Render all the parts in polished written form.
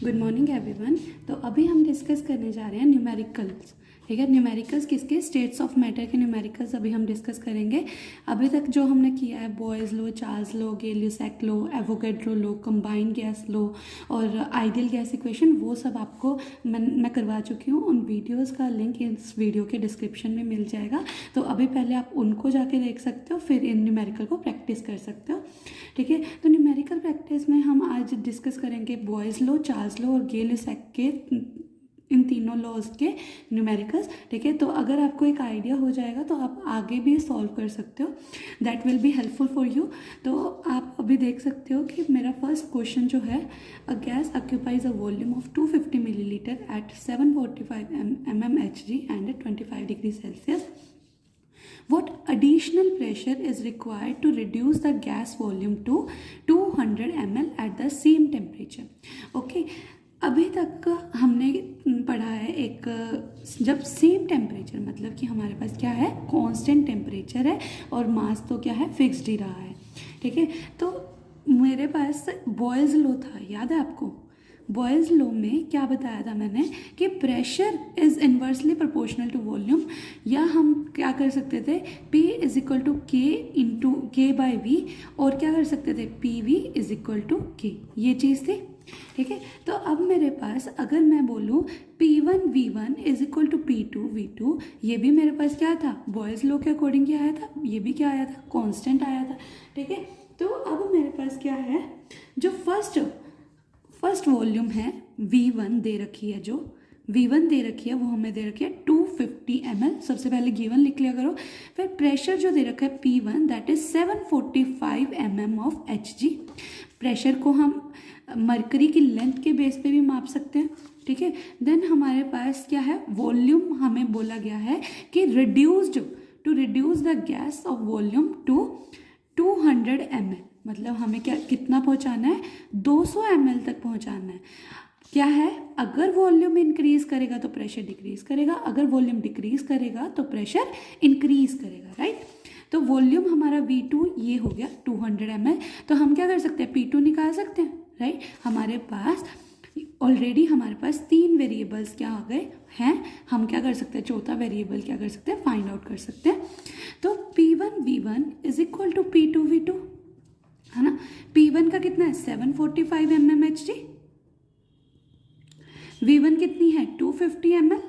Good morning everyone. तो अभी हम डिस्कस करने जा रहे हैं न्यूमेरिकल्स। ठीक है, न्यूमेरिकल्स किसके? स्टेट्स ऑफ मैटर के न्यूमेरिकल्स अभी हम डिस्कस करेंगे। अभी तक जो हमने किया है बॉयज़ लो, चार्ल्स लो, गेलियोसेक लो, एवोगैड्रो लो, कंबाइंड गैस लो और आइडियल गैस इक्वेशन, वो सब आपको मैं करवा चुकी हूँ। उन वीडियोज़ का लिंक इस वीडियो के डिस्क्रिप्शन में मिल जाएगा। तो अभी पहले आप उनको जाके देख सकते हो, फिर इन न्यूमेरिकल को प्रैक्टिस कर सकते हो। ठीक है, तो न्यूमेरिकल प्रैक्टिस में हम आज डिस्कस करेंगे बॉयज़ लो, चार्ल्स लो और गेलियोसेक के इन तीनों लॉज के न्यूमेरिकल्स। ठीक है, तो अगर आपको एक आइडिया हो जाएगा तो आप आगे भी सॉल्व कर सकते हो। That will be helpful for you. तो आप अभी देख सकते हो कि मेरा फर्स्ट क्वेश्चन जो है, a gas occupies a volume of 250 millilitre at 745 mmHg and at 25 degree Celsius. What additional pressure is required to reduce the gas volume to 200 ml at the same temperature? Okay, अभी तक हमने पढ़ा है एक, जब same temperature मतलब कि हमारे पास क्या है, कांस्टेंट टेम्परेचर है और मास तो क्या है, फिक्स्ड ही रहा है। ठीक है, तो मेरे पास बॉयल्स लॉ था, याद है आपको? बॉयल्स लॉ में क्या बताया था मैंने कि pressure is inversely proportional to volume, या हम क्या कर सकते थे, P is equal to K into K by V, और क्या कर सकते थे, P V is equal to K, ये चीज़ थी। ठीक है, तो अब मेरे पास अगर मैं बोलूँ P1 V1 is equal to P2 V2, ये भी मेरे पास क्या था, बॉयल्स लॉ के अकॉर्डिंग क्या आया था, ये भी क्या आया था, कांस्टेंट आया था। ठीक है, तो अब मेरे पास क्या है, जो फर्स्ट वॉल्यूम है V1 दे रखी है, जो V1 दे रखी है वो हमें दे रखी है 250 ml। सबसे पहले गिवन लिख लिया करो। फिर प्रेशर जो दे रखा है P1 that is 745 mm of Hg। Pressure को हम मरकरी की लेंथ के बेस पे भी माप सकते हैं। ठीक है, देन हमारे पास क्या है, वॉल्यूम हमें बोला गया है कि to reduce the gas of volume to 200 ml, मतलब हमें क्या कितना पहुंचाना है, 200 ml तक पहुंचाना है। क्या है, अगर वॉल्यूम इंक्रीज करेगा तो प्रेशर डिक्रीज करेगा, अगर वॉल्यूम डिक्रीज करेगा तो प्रेशर इंक्रीज करेगा, राइट। तो वॉल्यूम हमारा V2 ये हो गया 200 ml। तो हम क्या कर सकते हैं, P2 निकाल सकते हैं, राइट। हमारे पास ऑलरेडी हमारे पास 3 वेरिएबल्स क्या आ गए हैं, हम क्या कर सकते हैं, चौथा वेरिएबल क्या कर सकते हैं, फाइंड आउट कर सकते हैं। तो P1 V1 is equal to P2 V2, है ना। P1 का कितना है, 745 mmHg, V1 कितनी है, 250 ml।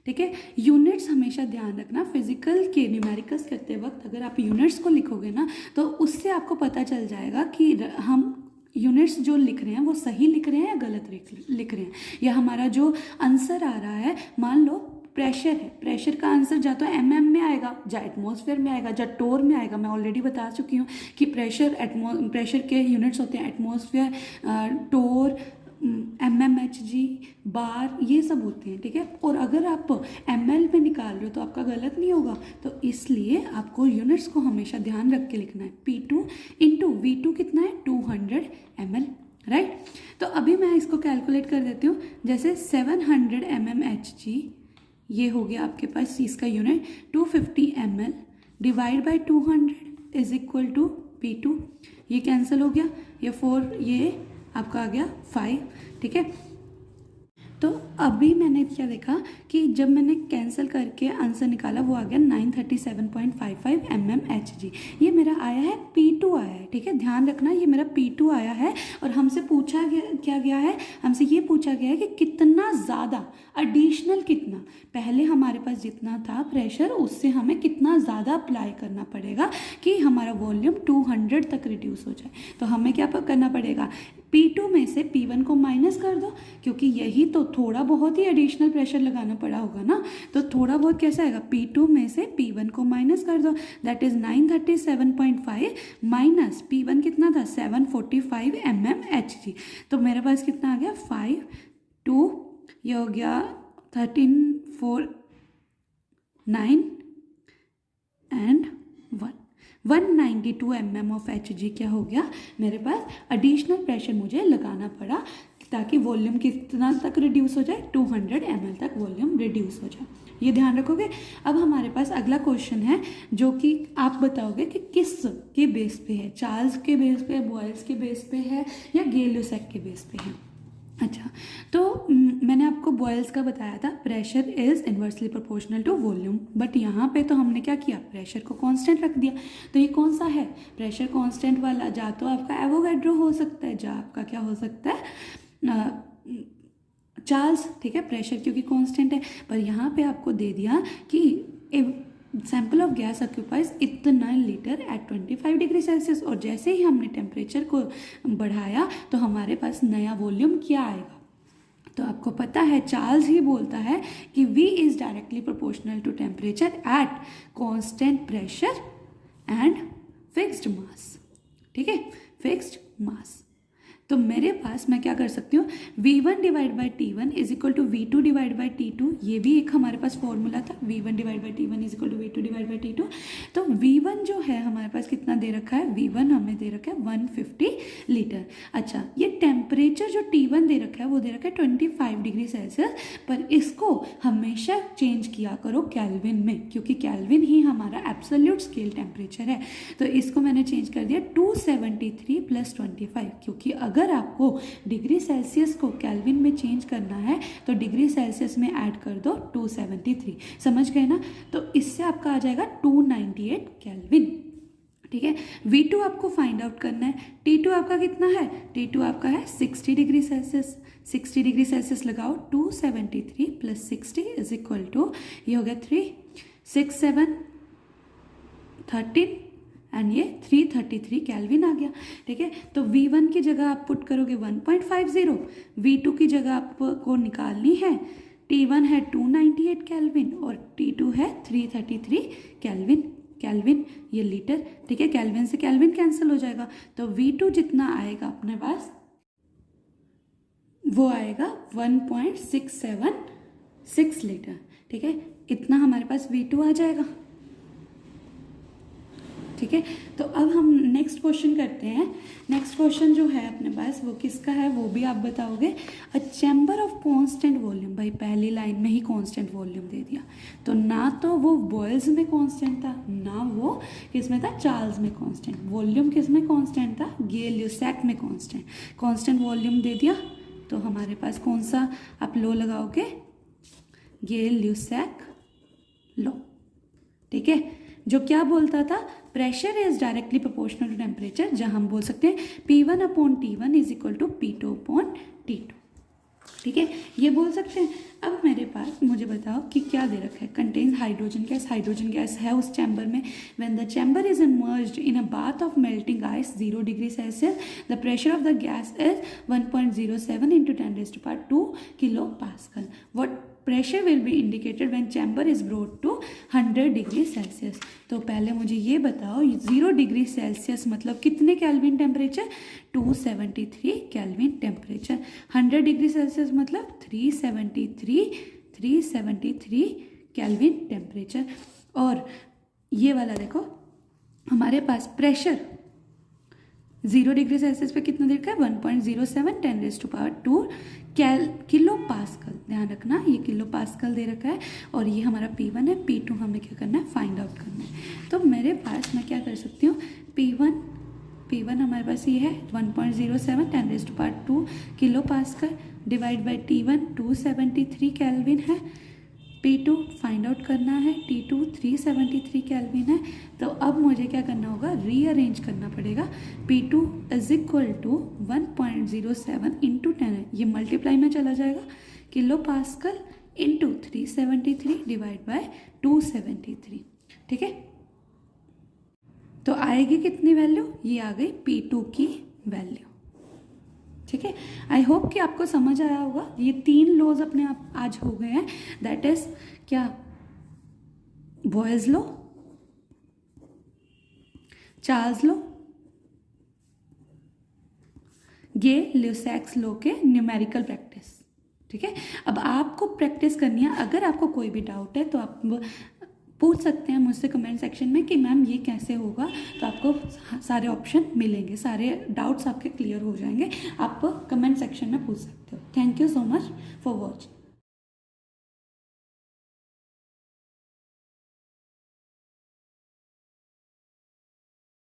ठीक है, यूनिट्स हमेशा ध्यान रखना, फिजिकल के न्यूमेरिकल्स करते वक्त अगर आप यूनिट्स को लिखोगे ना तो उससे आपको पता चल जाएगा कि हम यूनिट्स जो लिख रहे हैं वो सही लिख रहे हैं या गलत लिख रहे हैं, या हमारा जो आंसर आ रहा है, मान लो प्रेशर है, प्रेशर का आंसर जा तो mm में आएगा, जा एटमॉस्फेयर में आएगा, जा टोर में आएगा। मैं ऑलरेडी बता चुकी हूँ कि प्रेशर के यूनिट्स होते हैं एटमॉस्फेयर, टोर, mmHg, बार, ये सब होते हैं। ठीक है, और अगर आप ml पे निकाल रहे हो तो आपका गलत नहीं होगा, तो इसलिए आपको यूनिट्स को हमेशा ध्यान रख के लिखना है। P2 इंटू V2 कितना है, 200 ml, राइट। तो अभी मैं इसको कैलकुलेट कर देती हूँ। जैसे 700 mmHg ये हो गया आपके पास इसका unit, 250 ml divide by 200 is equal to P2, ये कैंसिल हो गया, ये 4, ये आपका आ गया 5। ठीक है, तो अभी मैंने क्या देखा कि जब मैंने कैंसिल करके आंसर निकाला वो आ गया 937.55 mmHg। ये मेरा आया है P2 आया है। ठीक है, ध्यान रखना ये मेरा P2 आया है, और हमसे पूछा क्या गया है, हमसे ये पूछा गया है कि कितना ज़्यादा एडिशनल, कितना पहले हमारे पास जितना था प्रेशर उससे हमें कितना ज़्यादा अप्लाई करना पड़ेगा कि हमारा वॉल्यूम 200 तक रिड्यूस हो जाए। तो हमें क्या करना पड़ेगा, P2 में से P1 को माइनस कर दो, क्योंकि यही तो थोड़ा बहुत ही एडिशनल प्रेशर लगाना पड़ा होगा ना। तो थोड़ा बहुत कैसा आएगा, P2 में से P1 को माइनस कर दो, दैट इज 937.5 माइनस P1 कितना था, 745 mmHg। तो मेरे पास कितना आ गया, 5 2, ये हो गया 13 4 9 एंड 1, 192 mm ऑफ Hg क्या हो गया मेरे पास, एडिशनल प्रेशर मुझे लगाना पड़ा ताकि वॉल्यूम कितना तक रिड्यूस हो जाए, 200 ml तक वॉल्यूम रिड्यूस हो जाए। ये ध्यान रखोगे। अब हमारे पास अगला क्वेश्चन है जो कि आप बताओगे कि किस के बेस पे है, चार्ल्स के बेस पे, बॉयल्स के बेस पे है या गेलियोसेक के बेस पे है। अच्छा, तो मैंने आपको बॉयल्स का बताया था, pressure is inversely proportional to volume, but यहाँ पे तो हमने क्या किया, प्रेशर को कांस्टेंट रख दिया। तो ये कौन सा है प्रेशर कांस्टेंट वाला, जा तो आपका एवोगाड्रो हो सकता है, जा आपका क्या हो सकता है, चार्ल्स, ठीक है, प्रेशर क्योंकि कांस्टेंट है। पर यहाँ पे आपको दे दिया कि सैंपल ऑफ गैस ऑक्यूपाइज इतना लीटर एट 25 डिग्री सेल्सियस, और जैसे ही हमने टेम्परेचर को बढ़ाया तो हमारे पास नया वॉल्यूम क्या आएगा। तो आपको पता है चार्ल्स ही बोलता है कि V is directly proportional to temperature at constant pressure and fixed mass, ठीक है, फिक्स्ड मास। तो मेरे पास मैं क्या कर सकती हूँ, V1 divide by T1 is equal to V2 divide by T2, ये भी एक हमारे पास फॉर्मूला था, V1 divide by T1 is equal to V2 divide by T2। तो V1 जो है हमारे पास कितना दे रखा है, V1 हमें दे रखा है 150 लीटर। अच्छा, ये टेम्परेचर जो T1 दे रखा है वो दे रखा है 25 डिग्री सेल्सियस, पर इसको हमेशा चेंज किया करो केल्विन में, क्योंकि केल्विन ही हमारा एब्सोल्यूट स्केल टेम्परेचर है। तो इसको मैंने चेंज कर दिया 273 प्लस 25, क्योंकि अगर आपको डिग्री सेल्सियस को केल्विन में चेंज करना है तो डिग्री सेल्सियस में ऐड कर दो 273, समझ गए ना। तो इससे आपका आ जाएगा 298 केल्विन, ठीक है। V2 आपको फाइंड आउट करना है, T2 आपका कितना है, T2 आपका है 60 डिग्री सेल्सियस, 60 डिग्री सेल्सियस लगाओ, 273 प्लस 60 इज इक्वल टू, ये हो गया 3 6 7 13 एंड ये 333 केल्विन आ गया, ठीक है। तो V1 की जगह आप पुट करोगे 1.50, V2 की जगह आपको निकालनी है, T1 है 298 केल्विन और T2 है 333 केल्विन, केल्विन ये लीटर, ठीक है, केल्विन से केल्विन कैंसिल हो जाएगा। तो V2 जितना आएगा अपने पास वो आएगा 1.676 लीटर, ठीक है, इतना हमारे पास V2 आ जाएगा, ठीक है। तो अब हम नेक्स्ट क्वेश्चन करते हैं। नेक्स्ट क्वेश्चन जो है अपने पास वो किसका है वो भी आप बताओगे। अ चैम्बर ऑफ कांस्टेंट वॉल्यूम, भाई पहली लाइन में ही कांस्टेंट वॉल्यूम दे दिया, तो ना तो वो बॉयल्स में कांस्टेंट था, ना वो किस में था, चार्ल्स में कांस्टेंट। वॉल्यूम किस में कांस्टेंट था, गे-ल्यूसैक में कांस्टेंट। कांस्टेंट वॉल्यूम दे दिया तो हमारे पास कौन सा आप लॉ लगाओगे, गे-ल्यूसैक लॉ, ठीक है, जो क्या बोलता था, pressure is directly proportional to temperature, जहां हम बोल सकते हैं P1 upon T1 is equal to P2 upon T2, ठीक है, ये बोल सकते हैं। अब मेरे पास मुझे बताओ कि क्या दे रखा है, contains hydrogen gas, hydrogen gas है उस चैम्बर में। When the chamber is emerged in a bath of melting ice 0 degree Celsius, the pressure of the gas is 1.07 into 10⁻²किलो pascal. What pressure will be indicated when chamber is brought to 100 degree Celsius. तो पहले मुझे ये बताओ 0 degree Celsius मतलब कितने kelvin temperature, 273 kelvin temperature. 100 degree Celsius मतलब 373 kelvin temperature. और ये वाला देखो हमारे पास प्रेशर 0 डिग्री सेल्सियस पे कितना दे रखा है, 1.07 10⁻² किलो पास्कल, ध्यान रखना ये किलो पास्कल दे रखा है। और ये हमारा P1 है, P2 हमें क्या करना है, फाइंड आउट करना है। तो मेरे पास मैं क्या कर सकती हूँ, P1 हमारे पास ये है 1.07 10⁻² kilo pascal divide by T1 273 kelvin है, P2 फाइंड आउट करना है, T2 373 केल्विन है। तो अब मुझे क्या करना होगा, रीअरेंज करना पड़ेगा। P2 is equal to 1.07 into 10, ये मल्टीप्लाई में चला जाएगा, kilo pascal into 373 divide by 273, ठीक है। तो आएगी कितनी वैल्यू, ये आ गई P2 की वैल्यू, ठीक है। आई होप कि आपको समझ आया होगा। ये 3 लॉज अपने आप आज हो गए हैं, दैट इज क्या, Boyle's law, Charles law, Gay-Lussac's law के न्यूमेरिकल प्रैक्टिस, ठीक है। अब आपको प्रैक्टिस करनी है, अगर आपको कोई भी डाउट है तो आप पूछ सकते हैं मुझसे कमेंट सेक्शन में कि मैम ये कैसे होगा, तो आपको सारे ऑप्शन मिलेंगे, सारे डाउट्स आपके क्लियर हो जाएंगे। आप कमेंट सेक्शन में पूछ सकते हो। Thank you so much for watching.